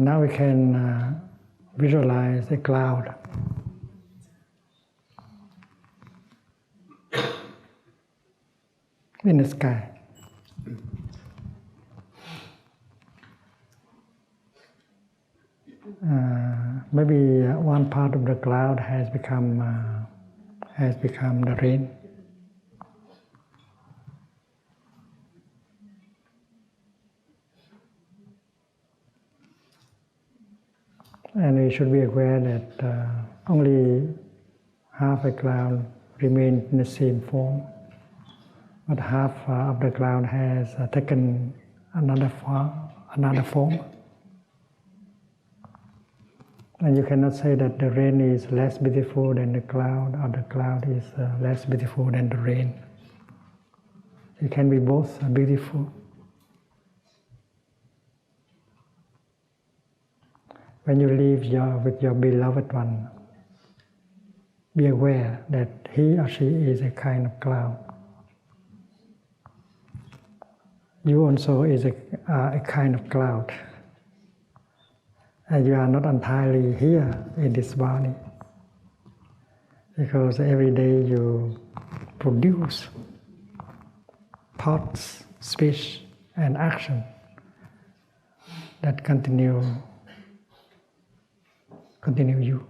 Now we can visualize a cloud. In the sky. Maybe one part of the cloud has become the rain. And we should be aware that only half a cloud remains in the same form, but half of the cloud has taken another form. And you cannot say that the rain is less beautiful than the cloud, or the cloud is less beautiful than the rain. It can be both beautiful. When you live with your beloved one, be aware that he or she is a kind of cloud. You also is a kind of cloud. And you are not entirely here in this body, because every day you produce thoughts, speech, and action that continue you.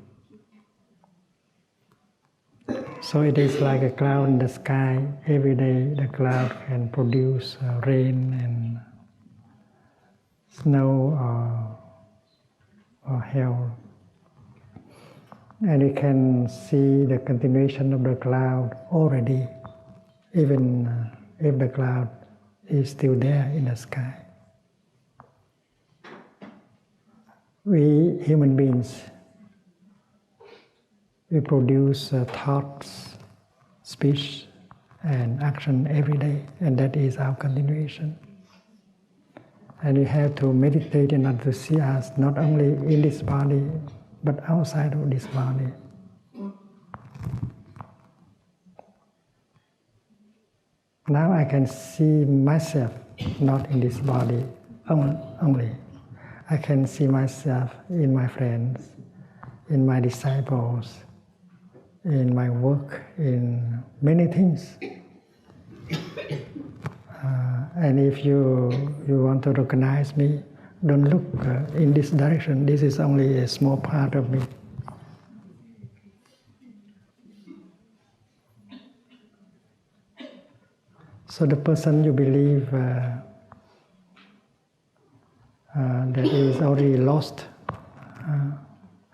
So it is like a cloud in the sky. Every day the cloud can produce rain and snow or hail. And we can see the continuation of the cloud already, even if the cloud is still there in the sky. We human beings, we produce thoughts, speech, and action every day, and that is our continuation. And we have to meditate in order to see us not only in this body, but outside of this body. Now I can see myself not in this body only. I can see myself in my friends, in my disciples, in my work, in many things. And if you want to recognize me, don't look in this direction. This is only a small part of me. So the person you believe that is already lost,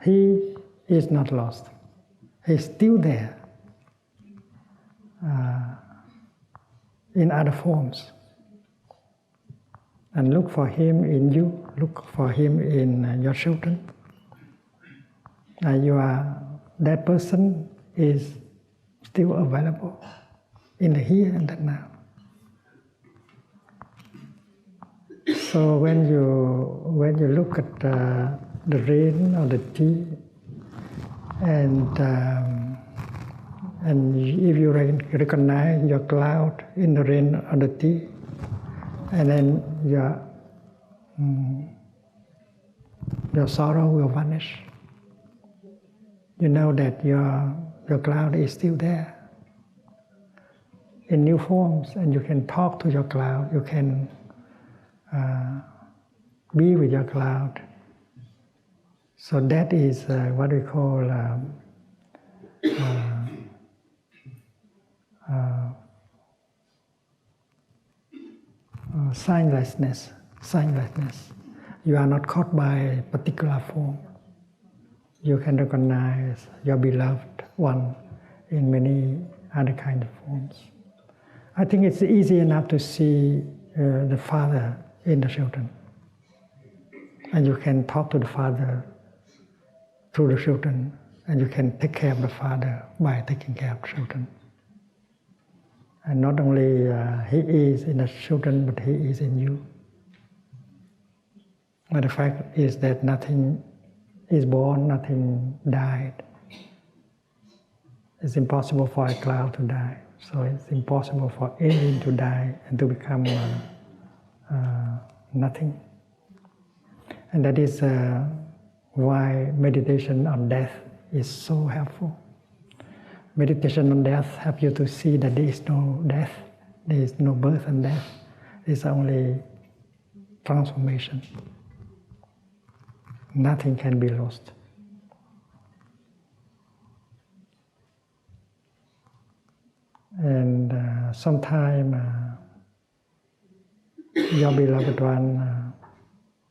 he is not lost. He's still there in other forms. And look for him in you, look for him in your children. That person is still available in the here and the now. So when you look at the rain or the tea, and if you recognize your cloud in the rain or the tea, and then your sorrow will vanish. You know that your cloud is still there in new forms, and you can talk to your cloud. You can be with your cloud. So that is what we call signlessness. You are not caught by a particular form. You can recognize your beloved one in many other kind of forms. I think it's easy enough to see the father in the children. And you can talk to the father through the children, and you can take care of the father by taking care of the children. And not only he is in the children, but he is in you. But the fact is that nothing is born, nothing died. It's impossible for a cloud to die. So it's impossible for anything to die and to become nothing. And that is why meditation on death is so helpful. Meditation on death helps you to see that there is no death, there is no birth and death. It's only transformation. Nothing can be lost. And sometimes your beloved one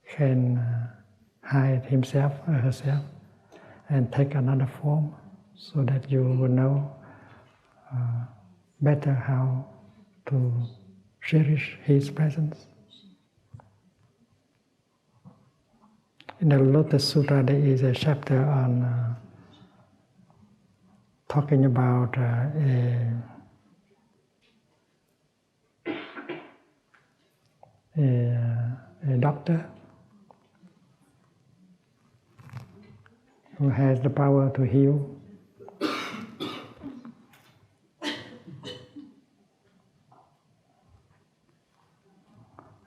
can hide himself or herself and take another form so that you will know better how to cherish his presence. In the Lotus Sutra, there is a chapter on talking about a doctor who has the power to heal.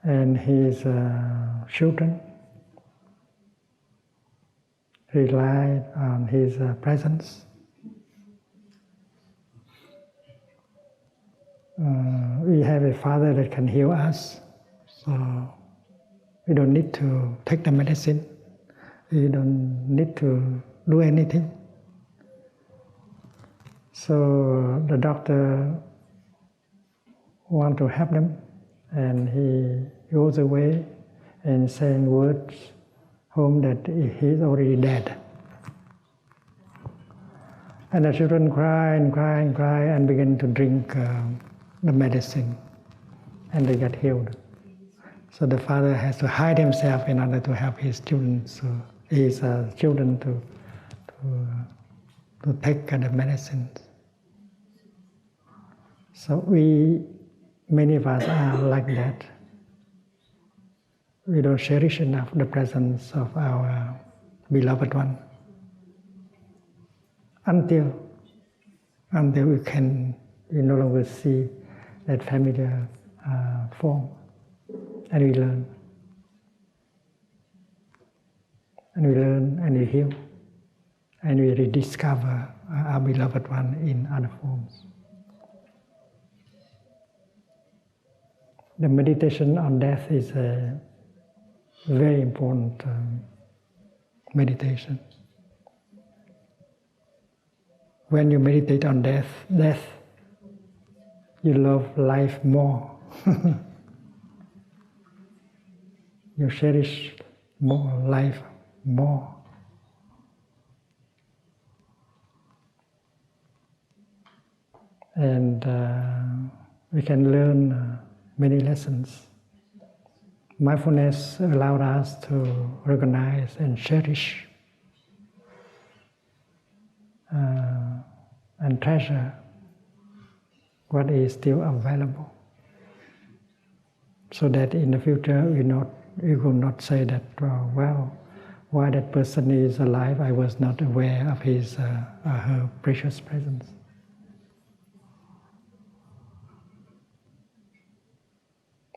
And his children rely on his presence. We have a Father that can heal us, so we don't need to take the medicine. We don't need to do anything. So the doctor wants to help them, and he goes away and saying words home that he's already dead. And the children cry and cry and cry and begin to drink the medicine, and they get healed. So the father has to hide himself in order to help his children, so his children to take the medicines. So many of us are like that. We don't cherish enough the presence of our beloved one until we no longer see that familiar form, and we learn. And we learn and we heal, and we rediscover our beloved one in other forms. The meditation on death is a very important meditation. When you meditate on death, you love life more. You cherish life more. And we can learn many lessons. Mindfulness allowed us to recognize and cherish and treasure what is still available, so that in the future we will not say that, well, why that person is alive, I was not aware of his or her precious presence.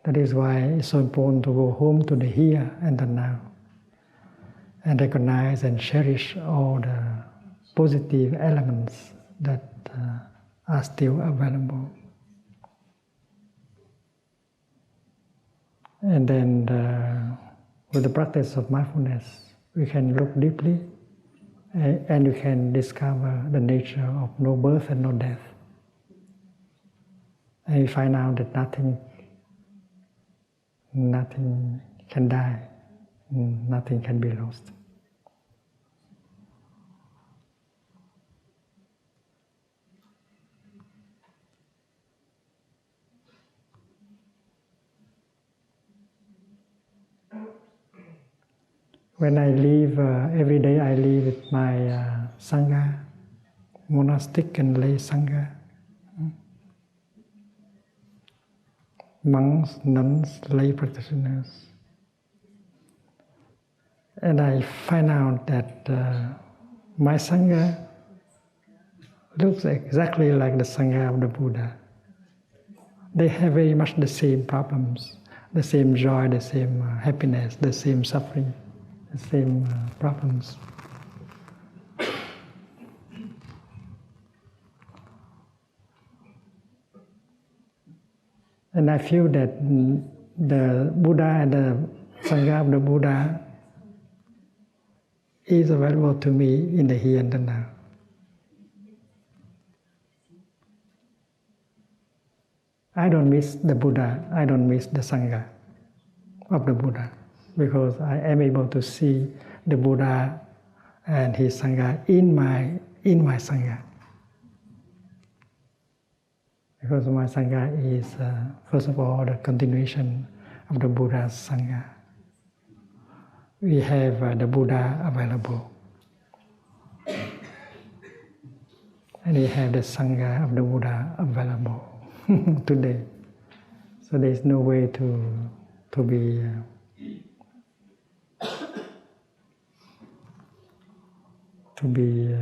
That is why it's so important to go home to the here and the now, and recognize and cherish all the positive elements that are still available. And then with the practice of mindfulness, we can look deeply and we can discover the nature of no birth and no death. And we find out that nothing can die, nothing can be lost. When I live, every day I live with my sangha, monastic and lay sangha. Monks, nuns, lay practitioners. And I find out that my sangha looks exactly like the sangha of the Buddha. They have very much the same problems, the same joy, the same happiness, the same suffering. the same problems. And I feel that the Buddha and the Sangha of the Buddha is available to me in the here and the now. I don't miss the Buddha, I don't miss the Sangha of the Buddha, because I am able to see the Buddha and his Sangha in my Sangha. Because my Sangha is, first of all, the continuation of the Buddha's Sangha. We have the Buddha available. And we have the Sangha of the Buddha available today. So there is no way to be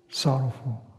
sorrowful.